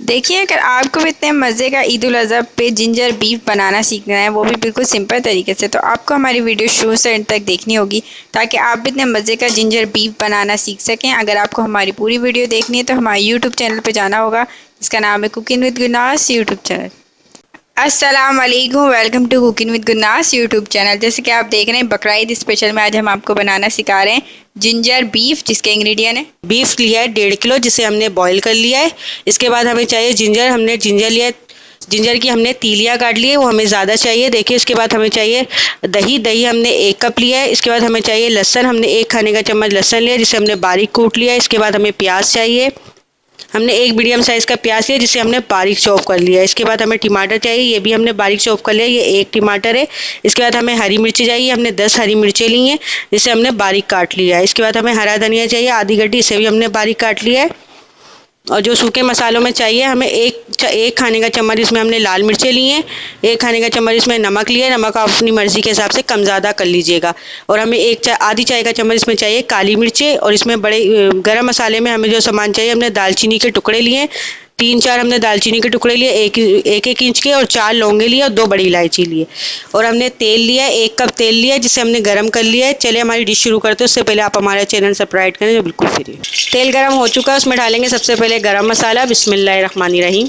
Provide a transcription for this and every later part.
देखिए, अगर आपको भी इतने मज़े का ईद उल अज़हा पे जिंजर बीफ बनाना सीखना है, वो भी बिल्कुल सिंपल तरीके से, तो आपको हमारी वीडियो शुरू से एंड तक देखनी होगी ताकि आप भी इतने मज़े का जिंजर बीफ बनाना सीख सकें। अगर आपको हमारी पूरी वीडियो देखनी है तो हमारे यूट्यूब चैनल पे जाना होगा, जिसका नाम है cooking with Gurnas YouTube channel. अस्सलाम वालेकुम, welcome to cooking with Gurnas YouTube channel. जैसे कि आप देख रहे हैं, बकरा ईद स्पेशल में आज हम आपको बनाना सिखा रहे हैं जिंजर बीफ, जिसके इंग्रेडिएंट है। बीफ लिया है 1.5 किलो, जिसे हमने बॉईल कर लिया है। इसके बाद हमें चाहिए जिंजर। हमने जिंजर लिया है, जिंजर की हमने तीलियाँ काट ली है, वो हमें ज़्यादा चाहिए। देखिए, उसके बाद हमें चाहिए दही। दही हमने 1 कप लिया है। इसके बाद हमें चाहिए लहसुन। हमने 1 खाने का चम्मच लहसुन लिया, जिसे हमने बारीक कूट लिया है। इसके बाद हमें प्याज चाहिए। हमने एक मीडियम साइज़ का प्याज लिया, जिसे हमने बारीक चॉप कर लिया है। इसके बाद हमें टमाटर चाहिए, ये भी हमने बारीक चॉप कर लिया, ये 1 टमाटर है। इसके बाद हमें हरी मिर्ची चाहिए, हमने 10 हरी मिर्चें ली हैं, जिसे हमने बारीक काट लिया है। इसके बाद हमें हरा धनिया चाहिए, आधी गड्डी, इसे भी हमने बारीक काट लिया है। और जो सूखे मसालों में चाहिए हमें एक खाने का चम्मच, इसमें हमने लाल मिर्चें ली हैं। 1 खाने का चम्मच इसमें नमक लिया है, नमक आप अपनी मर्ज़ी के हिसाब से कम ज़्यादा कर लीजिएगा। और हमें आधी चाय का चम्मच इसमें चाहिए काली मिर्चें। और इसमें बड़े गरम मसाले में हमें जो सामान चाहिए, हमने दालचीनी के टुकड़े लिए हैं, 3-4 हमने दालचीनी के टुकड़े लिए, एक इंच के, और 4 लौंगे लिए, और 2 बड़ी इलायची लिए। और हमने तेल लिया है, 1 कप तेल लिया है, जिसे हमने गर्म कर लिया है। चलिए हमारी डिश शुरू करते हैं, उससे पहले आप हमारे चैनल सब्सक्राइब करें जो बिल्कुल फ्री है। तेल गर्म हो चुका है, उसमें डालेंगे सबसे पहले गरम मसाला। बिस्मिल्लाहिर्रहमानिर्रहीम।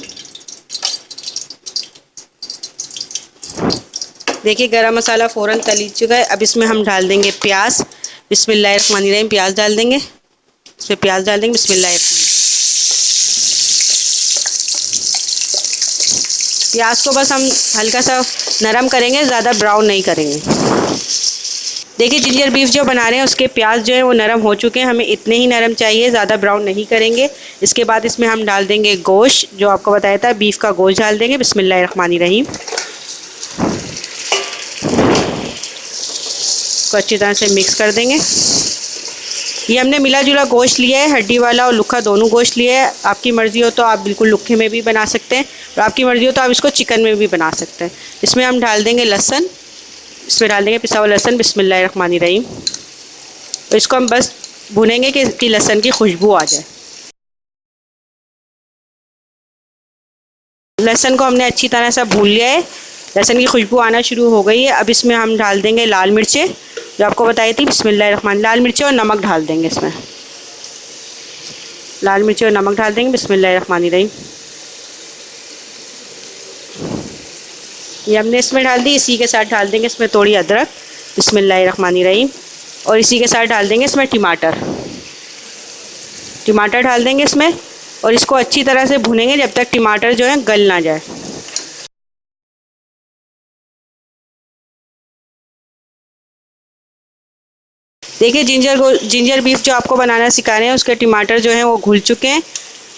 देखिए, गरम मसाला फ़ौरन तली चुका है। अब इसमें हम डाल देंगे प्याज। बिस्मिल्लाहिर्रहमानिर्रहीम। प्याज डाल देंगे, इसमें प्याज डाल देंगे। बिस्मिल्लाहिर्रहमानिर्रहीम। प्याज को बस हम हल्का सा नरम करेंगे, ज़्यादा ब्राउन नहीं करेंगे। देखिए, जिंजर बीफ जो बना रहे हैं उसके प्याज जो है वो नरम हो चुके हैं, हमें इतने ही नरम चाहिए, ज़्यादा ब्राउन नहीं करेंगे। इसके बाद इसमें हम डाल देंगे गोश्त, जो आपको बताया था, बीफ का गोश्त डाल देंगे। बिस्मिल्लाहिर्रहमानिर्रहीम। इसको अच्छी तरह से मिक्स कर देंगे। ये हमने मिला जुला गोश्त लिया है, हड्डी वाला और लुक्खा दोनों गोश्त लिया है। आपकी मर्ज़ी हो तो आप बिल्कुल लुक्खे में भी बना सकते हैं, और आपकी मर्ज़ी हो तो आप इसको चिकन में भी बना सकते हैं। इसमें हम डाल देंगे लहसुन, इसमें डाल देंगे पिसा हुआ लहसुन। बिस्मिल्लाहिर्रहमानिर्रहीम। तो इसको हम बस भुनेंगे कि लहसुन की खुशबू आ जाए। लहसुन को हमने अच्छी तरह से भून लिया है, लहसुन की खुशबू आना शुरू हो गई है। अब इसमें हम डाल देंगे लाल मिर्चें, जो आपको बताई थी। बिस्मिल्लाहिर्रहमान। लाल मिर्चें और नमक डाल देंगे इसमें। लाल मिर्ची और नमक डाल देंगे। बिस्मिल्लाहिर्रहमानिर्रहीम। ये हमने इसमें डाल दी। इसी के साथ डाल देंगे इसमें थोड़ी अदरक। बिस्मिल्लाहिर्रहमानिर्रहीम। और इसी के साथ डाल देंगे इसमें टमाटर। टमाटर डाल देंगे इसमें, और इसको अच्छी तरह से भुनेंगे जब तक टमाटर जो है गल ना जाए। देखिए, जिंजर बीफ जो आपको बनाना सिखा रहे हैं उसके टमाटर जो हैं वो घुल चुके हैं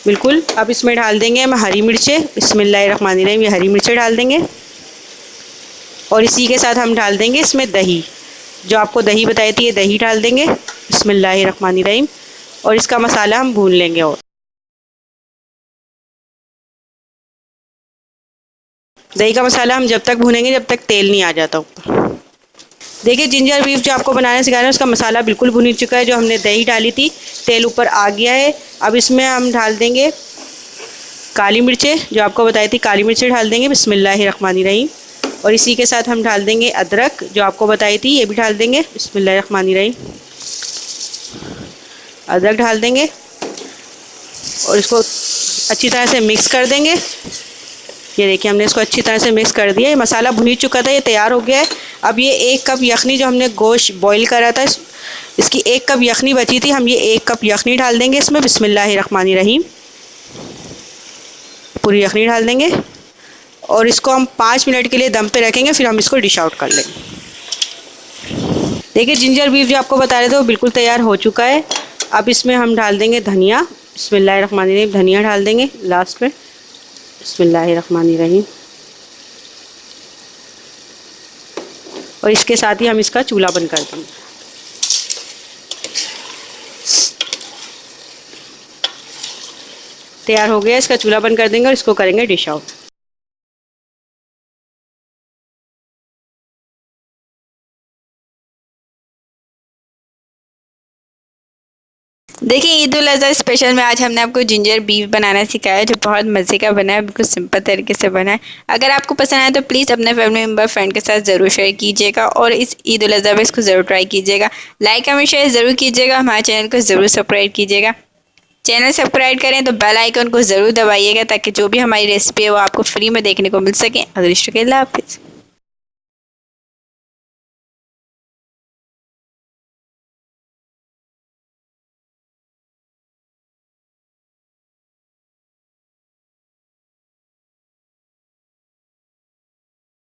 बिल्कुल। अब इसमें डाल देंगे हम हरी मिर्चें। बिस्मिल्लाहिर्रहमानिर्रहीम। ये हरी मिर्चें डाल देंगे, और इसी के साथ हम डाल देंगे इसमें दही, जो आपको दही बताई थी, ये दही डाल देंगे। बिस्मिल्लाहिर्रहमानिर्रहीम। और इसका मसाला हम भून लेंगे। और दही का मसाला हम जब तक भूनेंगे जब तक तेल नहीं आ जाता ऊपर। देखिए, जिंजर बीफ जो आपको बनाना सिखा रहे हैं उसका मसाला बिल्कुल भुन चुका है। जो हमने दही डाली थी, तेल ऊपर आ गया है। अब इसमें हम डाल देंगे काली मिर्चें, जो आपको बताई थी, काली मिर्चें डाल देंगे। बिस्मिल्लाहिर्रहमानिर्रहीम। और इसी के साथ हम डाल देंगे अदरक, जो आपको बताई थी, ये भी डाल देंगे। बिस्मिल्लाहिर्रहमानिर्रहीम। अदरक डाल देंगे, और इसको अच्छी तरह से मिक्स कर देंगे। ये देखिए, हमने इसको अच्छी तरह से मिक्स कर दिया। ये मसाला भुन ही चुका था, ये तैयार हो गया है। अब ये 1 कप यखनी जो हमने गोश्त बॉईल करा था, इसकी 1 कप यखनी बची थी, हम ये 1 कप यखनी डाल देंगे इसमें। बिस्मिल्लाहिर्रहमानिर्रहीम। पूरी यखनी डाल देंगे, और इसको हम 5 मिनट के लिए दम पे रखेंगे, फिर हम इसको डिश आउट कर लेंगे। देखिए, जिंजर बीफ जो आपको बता रहे थे वो बिल्कुल तैयार हो चुका है। अब इसमें हम डाल देंगे धनिया। बिस्मिल्लाहिर्रहमानिर्रहीम। धनिया डाल देंगे लास्ट में। बिस्मिल्लाहिर्रहमानिर्रहीम। और इसके साथ ही हम इसका चूल्हा बंद कर देंगे। तैयार हो गया, इसका चूल्हा बंद कर देंगे और इसको करेंगे डिश आउट। देखिए ईद उल अज़हा स्पेशल में आज हमने आपको जिंजर बीफ बनाना सिखाया है, जो बहुत मज़े का बना है, बिल्कुल सिंपल तरीके से बना है। अगर आपको पसंद आए तो प्लीज़ अपने फैमिली मेम्बर फ्रेंड के साथ ज़रूर शेयर कीजिएगा और इस ईद उल अज़हा पे इसको ज़रूर ट्राई कीजिएगा। लाइक कमेंट शेयर ज़रूर कीजिएगा, हमारे चैनल को ज़रूर सब्सक्राइब कीजिएगा। चैनल सब्सक्राइब करें तो बेल आइकन को ज़रूर दबाइएगा ताकि जो भी हमारी रेसिपी है वो आपको फ्री में देखने को मिल सके। अल्लाह हाफिज़।